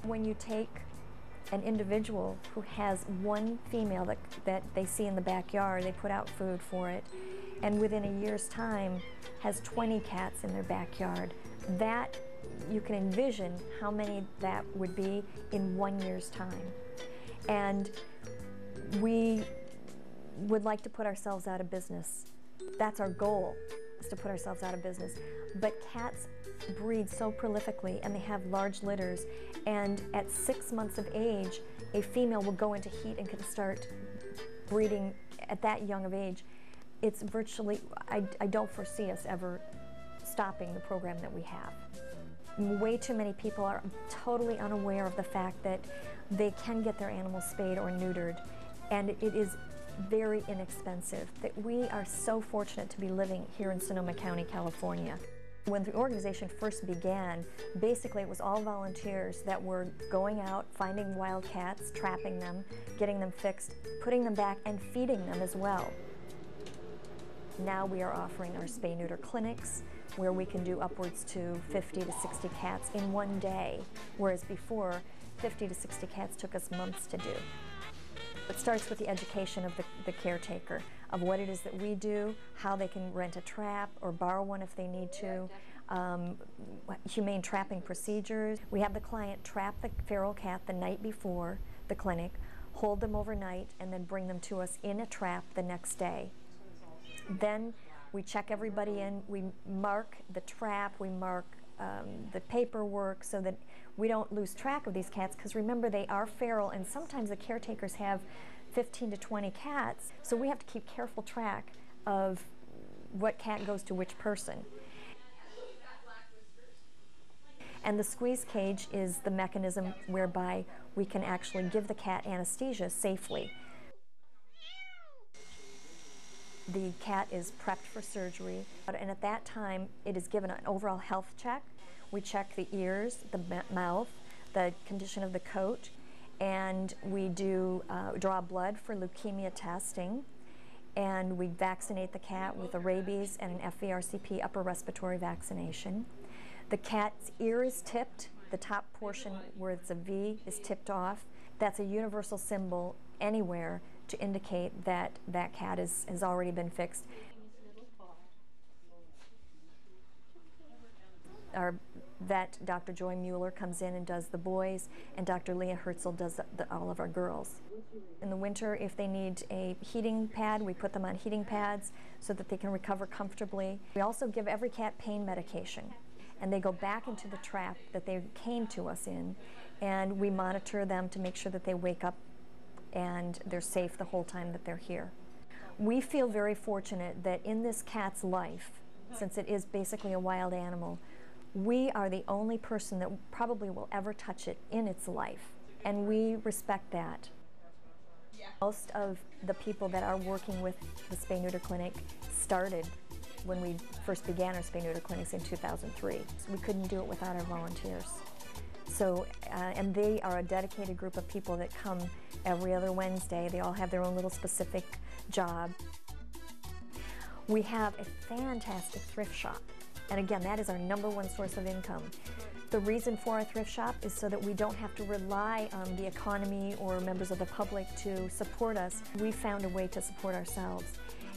When you take an individual who has one female that they see in the backyard, they put out food for it, and within a year's time has 20 cats in their backyard, that you can envision how many that would be in 1 year's time. And we would like to put ourselves out of business. That's our goal, is to put ourselves out of business. But cats breed so prolifically, and they have large litters, and at 6 months of age, a female will go into heat and can start breeding at that young of age. It's virtually, I don't foresee us ever stopping the program that we have. Way too many people are totally unaware of the fact that they can get their animals spayed or neutered, and it is very inexpensive. That we are so fortunate to be living here in Sonoma County, California. When the organization first began, basically it was all volunteers that were going out, finding wild cats, trapping them, getting them fixed, putting them back, and feeding them as well. Now we are offering our spay-neuter clinics, where we can do upwards to 50 to 60 cats in one day, whereas before 50 to 60 cats took us months to do. It starts with the education of the caretaker, of what it is that we do, how they can rent a trap or borrow one if they need to, humane trapping procedures. We have the client trap the feral cat the night before the clinic, hold them overnight, and then bring them to us in a trap the next day. Then we check everybody in, we mark the trap, we mark the paperwork so that we don't lose track of these cats, because remember, they are feral, and sometimes the caretakers have 15 to 20 cats, so we have to keep careful track of what cat goes to which person. And the squeeze cage is the mechanism whereby we can actually give the cat anesthesia safely. The cat is prepped for surgery, and at that time it is given an overall health check. We check the ears, the mouth, the condition of the coat, and we do draw blood for leukemia testing, and we vaccinate the cat with a rabies and an FVRCP upper respiratory vaccination. The cat's ear is tipped. The top portion where it's a V is tipped off. That's a universal symbol anywhere to indicate that that cat has already been fixed. Our vet, Dr. Joy Mueller, comes in and does the boys, and Dr. Leah Herzl does all of our girls. In the winter, if they need a heating pad, we put them on heating pads so that they can recover comfortably. We also give every cat pain medication, and they go back into the trap that they came to us in, and we monitor them to make sure that they wake up and they're safe the whole time that they're here. We feel very fortunate that in this cat's life, since it is basically a wild animal, we are the only person that probably will ever touch it in its life, and we respect that. Most of the people that are working with the spay-neuter clinic started when we first began our spay-neuter clinics in 2003. So we couldn't do it without our volunteers. So, and they are a dedicated group of people that come every other Wednesday. They all have their own little specific job. We have a fantastic thrift shop, and again, that is our #1 source of income. The reason for our thrift shop is so that we don't have to rely on the economy or members of the public to support us. We found a way to support ourselves.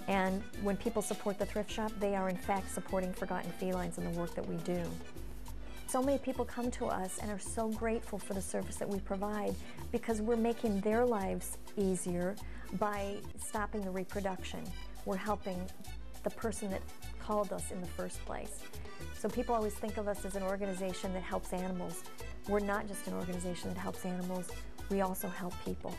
And when people support the thrift shop, they are in fact supporting Forgotten Felines and the work that we do. So many people come to us and are so grateful for the service that we provide, because we're making their lives easier by stopping the reproduction. We're helping the person that called us in the first place. So people always think of us as an organization that helps animals. We're not just an organization that helps animals, we also help people.